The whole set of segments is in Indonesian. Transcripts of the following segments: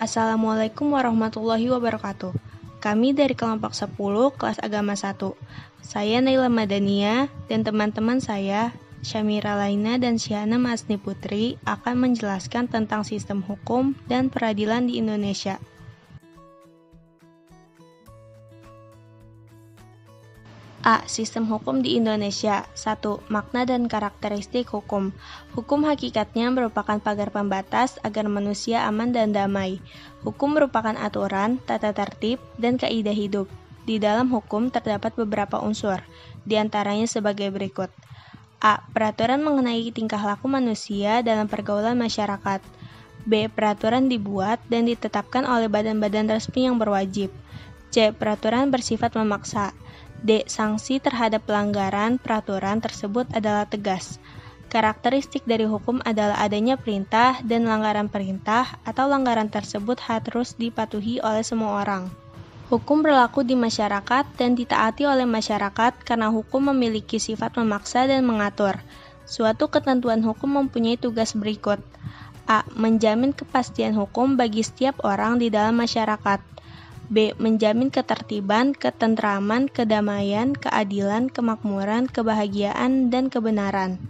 Assalamualaikum warahmatullahi wabarakatuh. Kami dari kelompok 10 kelas agama 1. Saya Naila Madania dan teman-teman saya, Syamira Laina dan Syahana Masni Putri akan menjelaskan tentang sistem hukum dan peradilan di Indonesia. A. Sistem hukum di Indonesia. 1. Makna dan karakteristik hukum. Hukum hakikatnya merupakan pagar pembatas agar manusia aman dan damai. Hukum merupakan aturan, tata tertib, dan kaidah hidup. Di dalam hukum terdapat beberapa unsur, di antaranya sebagai berikut. A. Peraturan mengenai tingkah laku manusia dalam pergaulan masyarakat. B. Peraturan dibuat dan ditetapkan oleh badan-badan resmi yang berwajib. C. Peraturan bersifat memaksa. D. Sanksi terhadap pelanggaran peraturan tersebut adalah tegas. Karakteristik dari hukum adalah adanya perintah dan langgaran perintah atau langgaran tersebut harus dipatuhi oleh semua orang. Hukum berlaku di masyarakat dan ditaati oleh masyarakat karena hukum memiliki sifat memaksa dan mengatur. Suatu ketentuan hukum mempunyai tugas berikut. A. Menjamin kepastian hukum bagi setiap orang di dalam masyarakat. B. Menjamin ketertiban, ketentraman, kedamaian, keadilan, kemakmuran, kebahagiaan, dan kebenaran.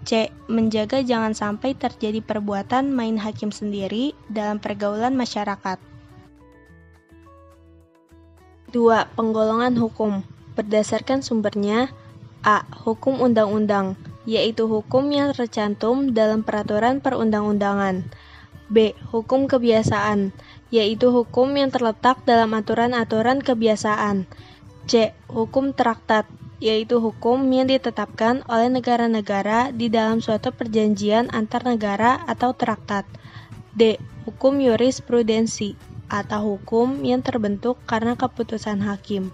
C. Menjaga jangan sampai terjadi perbuatan main hakim sendiri dalam pergaulan masyarakat. 2. Penggolongan hukum. Berdasarkan sumbernya, A. Hukum undang-undang, yaitu hukum yang tercantum dalam peraturan perundang-undangan. B. Hukum kebiasaan, yaitu hukum yang terletak dalam aturan-aturan kebiasaan. C. Hukum traktat, yaitu hukum yang ditetapkan oleh negara-negara di dalam suatu perjanjian antar negara atau traktat. D. Hukum jurisprudensi, atau hukum yang terbentuk karena keputusan hakim.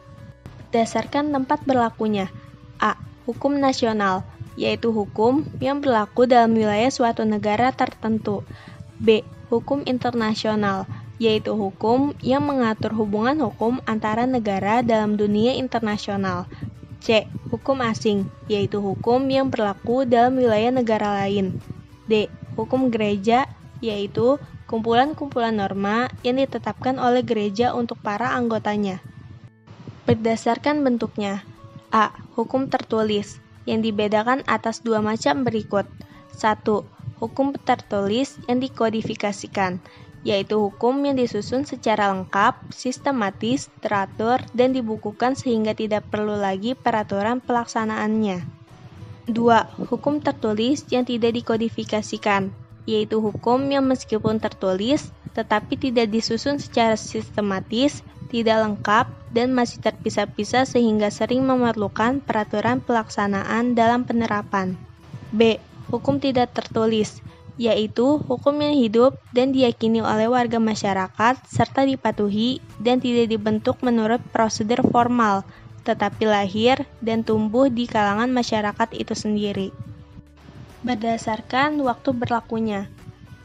Berdasarkan tempat berlakunya. A. Hukum nasional, yaitu hukum yang berlaku dalam wilayah suatu negara tertentu. B. Hukum internasional, yaitu hukum yang mengatur hubungan hukum antara negara dalam dunia internasional. C. Hukum asing, yaitu hukum yang berlaku dalam wilayah negara lain. D. Hukum gereja, yaitu kumpulan-kumpulan norma yang ditetapkan oleh gereja untuk para anggotanya. Berdasarkan bentuknya. A. Hukum tertulis, yang dibedakan atas dua macam berikut. 1. Hukum tertulis yang dikodifikasikan, yaitu hukum yang disusun secara lengkap, sistematis, teratur, dan dibukukan sehingga tidak perlu lagi peraturan pelaksanaannya. 2. Hukum tertulis yang tidak dikodifikasikan, yaitu hukum yang meskipun tertulis, tetapi tidak disusun secara sistematis, tidak lengkap, dan masih terpisah-pisah sehingga sering memerlukan peraturan pelaksanaan dalam penerapan. B. Hukum tidak tertulis, yaitu hukum yang hidup dan diyakini oleh warga masyarakat serta dipatuhi dan tidak dibentuk menurut prosedur formal, tetapi lahir dan tumbuh di kalangan masyarakat itu sendiri. Berdasarkan waktu berlakunya.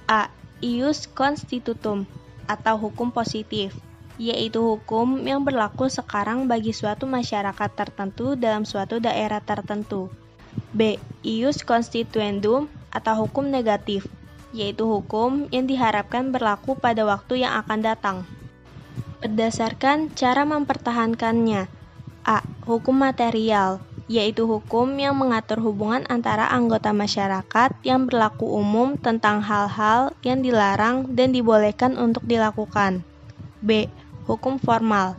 A. Ius constitutum, atau hukum positif, yaitu hukum yang berlaku sekarang bagi suatu masyarakat tertentu dalam suatu daerah tertentu. B. Ius constituendum, atau hukum negatif, yaitu hukum yang diharapkan berlaku pada waktu yang akan datang. Berdasarkan cara mempertahankannya. A. Hukum material, yaitu hukum yang mengatur hubungan antara anggota masyarakat yang berlaku umum tentang hal-hal yang dilarang dan dibolehkan untuk dilakukan. B. Hukum formal,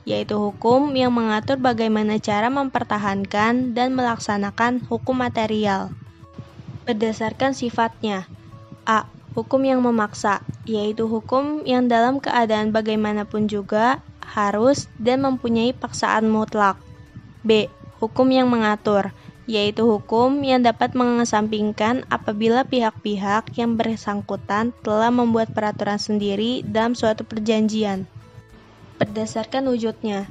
yaitu hukum yang mengatur bagaimana cara mempertahankan dan melaksanakan hukum material. Berdasarkan sifatnya. A. Hukum yang memaksa, yaitu hukum yang dalam keadaan bagaimanapun juga harus dan mempunyai paksaan mutlak. B. Hukum yang mengatur, yaitu hukum yang dapat mengesampingkan apabila pihak-pihak yang bersangkutan telah membuat peraturan sendiri dalam suatu perjanjian. Berdasarkan wujudnya.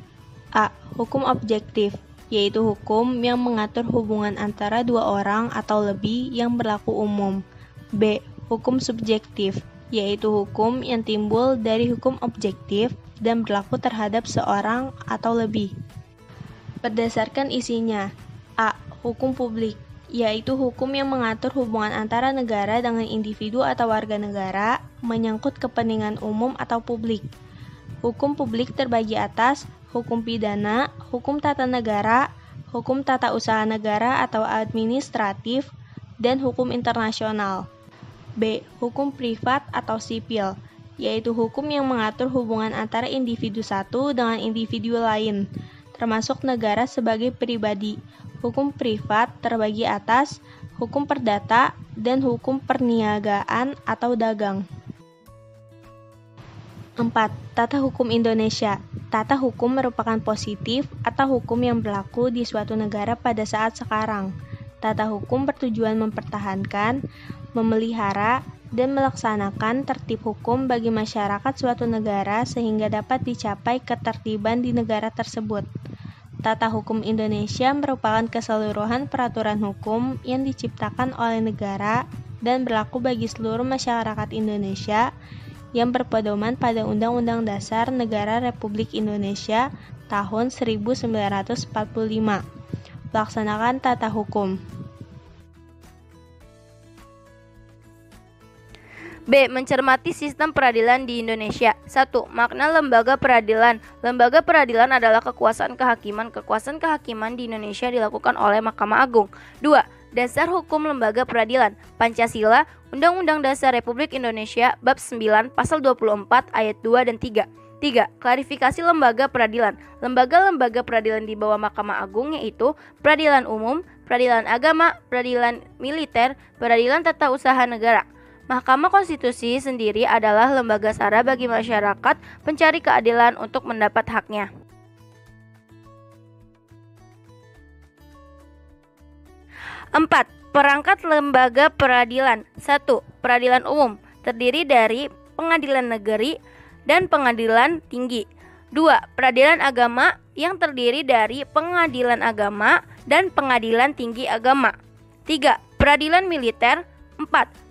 A. Hukum objektif, yaitu hukum yang mengatur hubungan antara dua orang atau lebih yang berlaku umum. B. Hukum subjektif, yaitu hukum yang timbul dari hukum objektif dan berlaku terhadap seorang atau lebih. Berdasarkan isinya. A. Hukum publik, yaitu hukum yang mengatur hubungan antara negara dengan individu atau warga negara menyangkut kepentingan umum atau publik. Hukum publik terbagi atas hukum pidana, hukum tata negara, hukum tata usaha negara atau administratif, dan hukum internasional. B. Hukum privat atau sipil, yaitu hukum yang mengatur hubungan antara individu satu dengan individu lain, termasuk negara sebagai pribadi. Hukum privat terbagi atas hukum perdata dan hukum perniagaan atau dagang. 4. Tata hukum Indonesia. Tata hukum merupakan positif atau hukum yang berlaku di suatu negara pada saat sekarang. Tata hukum bertujuan mempertahankan, memelihara, dan melaksanakan tertib hukum bagi masyarakat suatu negara sehingga dapat dicapai ketertiban di negara tersebut. Tata hukum Indonesia merupakan keseluruhan peraturan hukum yang diciptakan oleh negara dan berlaku bagi seluruh masyarakat Indonesia yang berpedoman pada Undang-Undang Dasar Negara Republik Indonesia tahun 1945. Melaksanakan tata hukum. B. Mencermati sistem peradilan di Indonesia. 1. Makna lembaga peradilan. Lembaga peradilan adalah kekuasaan kehakiman. Kekuasaan kehakiman di Indonesia dilakukan oleh Mahkamah Agung. 2. Dasar hukum lembaga peradilan. Pancasila, Undang-Undang Dasar Republik Indonesia, Bab 9, Pasal 24, Ayat 2 dan 3. 3. Klarifikasi lembaga peradilan. Lembaga-lembaga peradilan di bawah Mahkamah Agung yaitu peradilan umum, peradilan agama, peradilan militer, peradilan tata usaha negara. Mahkamah Konstitusi sendiri adalah lembaga sara bagi masyarakat pencari keadilan untuk mendapat haknya. 4. Perangkat lembaga peradilan. 1. Peradilan umum, terdiri dari pengadilan negeri dan pengadilan tinggi. 2. Peradilan agama, yang terdiri dari pengadilan agama dan pengadilan tinggi agama. 3. Peradilan militer. 4.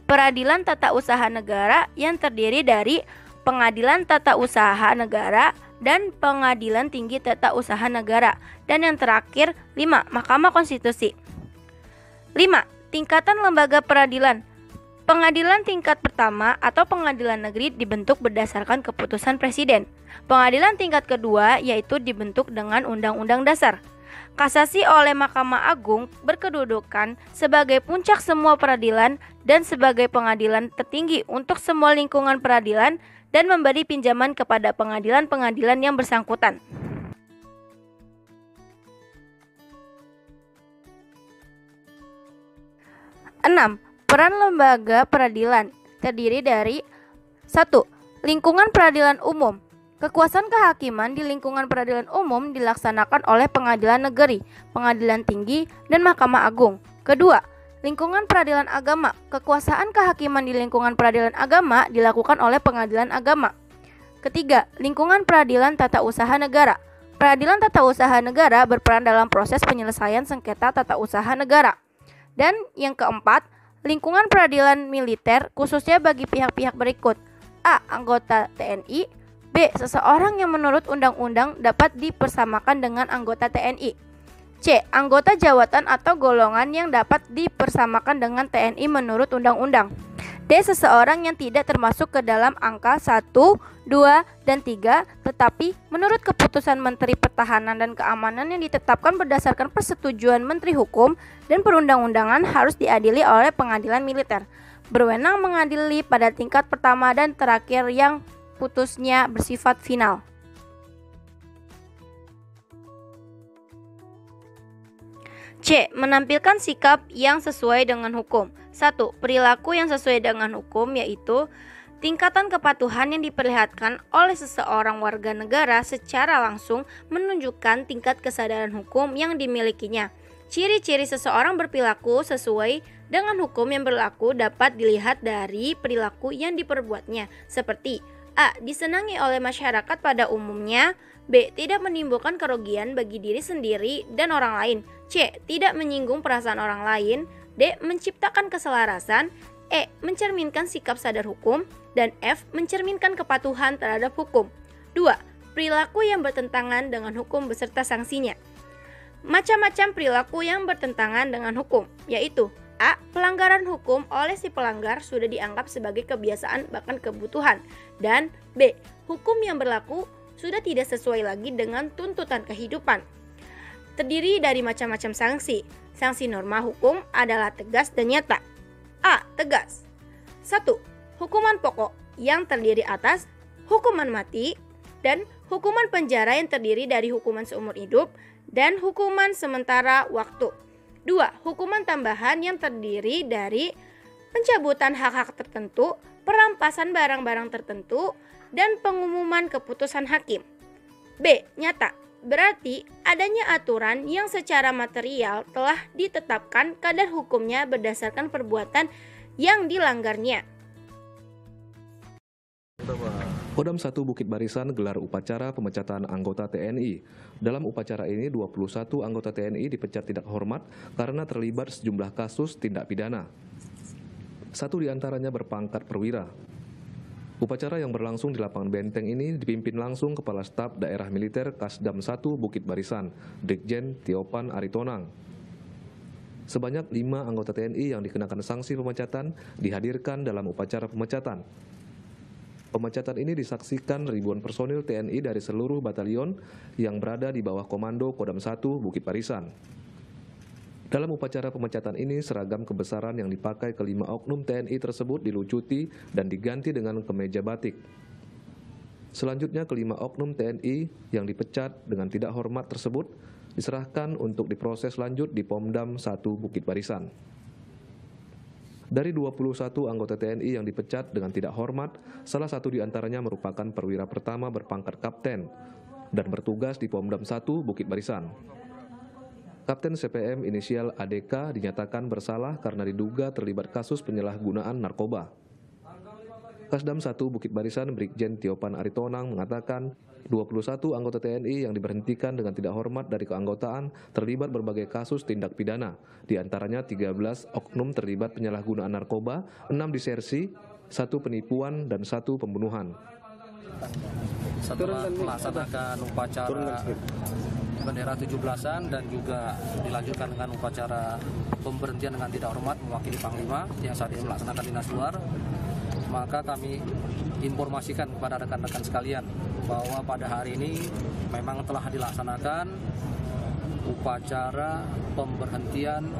Peradilan tata usaha negara, yang terdiri dari pengadilan tata usaha negara dan pengadilan tinggi tata usaha negara. Dan yang terakhir, 5. Mahkamah Konstitusi. 5. Tingkatan lembaga peradilan. Pengadilan tingkat pertama atau pengadilan negeri dibentuk berdasarkan keputusan Presiden. Pengadilan tingkat kedua yaitu dibentuk dengan Undang-Undang Dasar. Kasasi oleh Mahkamah Agung berkedudukan sebagai puncak semua peradilan dan sebagai pengadilan tertinggi untuk semua lingkungan peradilan dan memberi pinjaman kepada pengadilan-pengadilan yang bersangkutan. 6. Peran lembaga peradilan terdiri dari 1. Lingkungan peradilan umum. Kekuasaan kehakiman di lingkungan peradilan umum dilaksanakan oleh pengadilan negeri, pengadilan tinggi, dan Mahkamah Agung. Kedua, lingkungan peradilan agama. Kekuasaan kehakiman di lingkungan peradilan agama dilakukan oleh pengadilan agama. Ketiga, lingkungan peradilan tata usaha negara. Peradilan tata usaha negara berperan dalam proses penyelesaian sengketa tata usaha negara. Dan yang keempat, lingkungan peradilan militer khususnya bagi pihak-pihak berikut. A. Anggota TNI. B. Seseorang yang menurut undang-undang dapat dipersamakan dengan anggota TNI. C. Anggota jawatan atau golongan yang dapat dipersamakan dengan TNI menurut undang-undang. D. Seseorang yang tidak termasuk ke dalam angka 1, 2, dan 3, tetapi menurut keputusan Menteri Pertahanan dan Keamanan yang ditetapkan berdasarkan persetujuan Menteri Hukum dan Perundang-undangan harus diadili oleh pengadilan militer, berwenang mengadili pada tingkat pertama dan terakhir yang putusnya bersifat final. C. Menampilkan sikap yang sesuai dengan hukum. 1. Perilaku yang sesuai dengan hukum yaitu tingkatan kepatuhan yang diperlihatkan oleh seseorang warga negara secara langsung menunjukkan tingkat kesadaran hukum yang dimilikinya. Ciri-ciri seseorang berperilaku sesuai dengan hukum yang berlaku dapat dilihat dari perilaku yang diperbuatnya, seperti A. Disenangi oleh masyarakat pada umumnya. B. Tidak menimbulkan kerugian bagi diri sendiri dan orang lain. C. Tidak menyinggung perasaan orang lain. D. Menciptakan keselarasan. E. Mencerminkan sikap sadar hukum. Dan F. Mencerminkan kepatuhan terhadap hukum. 2. Perilaku yang bertentangan dengan hukum beserta sanksinya. Macam-macam perilaku yang bertentangan dengan hukum, yaitu A. Pelanggaran hukum oleh si pelanggar sudah dianggap sebagai kebiasaan bahkan kebutuhan. Dan B. Hukum yang berlaku sudah tidak sesuai lagi dengan tuntutan kehidupan. Terdiri dari macam-macam sanksi. Sanksi norma hukum adalah tegas dan nyata. A. Tegas. 1. Hukuman pokok yang terdiri atas hukuman mati dan hukuman penjara yang terdiri dari hukuman seumur hidup dan hukuman sementara waktu. 2. Hukuman tambahan yang terdiri dari pencabutan hak-hak tertentu, perampasan barang-barang tertentu, dan pengumuman keputusan hakim. B. Nyata. Berarti adanya aturan yang secara material telah ditetapkan kadar hukumnya berdasarkan perbuatan yang dilanggarnya. Kodam 1 Bukit Barisan gelar upacara pemecatan anggota TNI. Dalam upacara ini 21 anggota TNI dipecat tidak hormat karena terlibat sejumlah kasus tindak pidana. 1 diantaranya berpangkat perwira. Upacara yang berlangsung di lapangan Benteng ini dipimpin langsung Kepala Staf Daerah Militer Kasdam 1 Bukit Barisan, Brigjen Tiopan Aritonang. Sebanyak 5 anggota TNI yang dikenakan sanksi pemecatan dihadirkan dalam upacara pemecatan. Pemecatan ini disaksikan ribuan personil TNI dari seluruh batalion yang berada di bawah komando Kodam 1 Bukit Barisan. Dalam upacara pemecatan ini, seragam kebesaran yang dipakai kelima oknum TNI tersebut dilucuti dan diganti dengan kemeja batik. Selanjutnya, kelima oknum TNI yang dipecat dengan tidak hormat tersebut diserahkan untuk diproses lanjut di Pomdam 1 Bukit Barisan. Dari 21 anggota TNI yang dipecat dengan tidak hormat, salah satu diantaranya merupakan perwira pertama berpangkat kapten dan bertugas di Pomdam 1 Bukit Barisan. Kapten CPM inisial ADK dinyatakan bersalah karena diduga terlibat kasus penyalahgunaan narkoba. Kasdam 1 Bukit Barisan Brigjen Tiopan Aritonang mengatakan 21 anggota TNI yang diberhentikan dengan tidak hormat dari keanggotaan terlibat berbagai kasus tindak pidana, diantaranya 13 oknum terlibat penyalahgunaan narkoba, 6 disersi, 1 penipuan, dan 1 pembunuhan. Setelah melaksanakan upacara bendera 17-an dan juga dilanjutkan dengan upacara pemberhentian dengan tidak hormat mewakili Panglima yang saat ini melaksanakan dinas luar, maka kami informasikan kepada rekan-rekan sekalian bahwa pada hari ini memang telah dilaksanakan upacara pemberhentian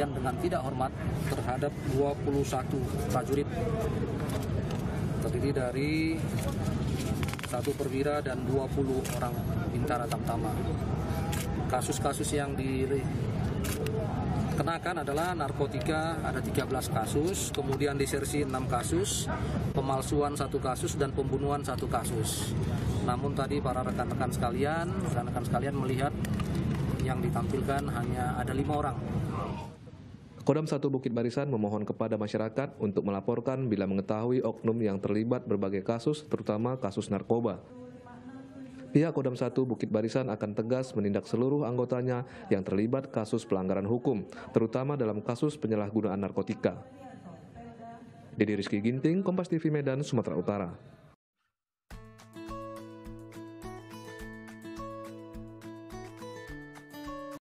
dengan tidak hormat terhadap 21 prajurit terdiri dari 1 perwira dan 20 orang bintara tamtama. Kasus-kasus yang dikenakan adalah narkotika ada 13 kasus, kemudian disersi 6 kasus, pemalsuan 1 kasus, dan pembunuhan 1 kasus. Namun tadi para rekan-rekan sekalian melihat yang ditampilkan hanya ada 5 orang. Kodam 1 Bukit Barisan memohon kepada masyarakat untuk melaporkan bila mengetahui oknum yang terlibat berbagai kasus, terutama kasus narkoba. Pihak Kodam 1 Bukit Barisan akan tegas menindak seluruh anggotanya yang terlibat kasus pelanggaran hukum, terutama dalam kasus penyalahgunaan narkotika. Dedi Rizky Ginting, Kompas TV Medan, Sumatera Utara.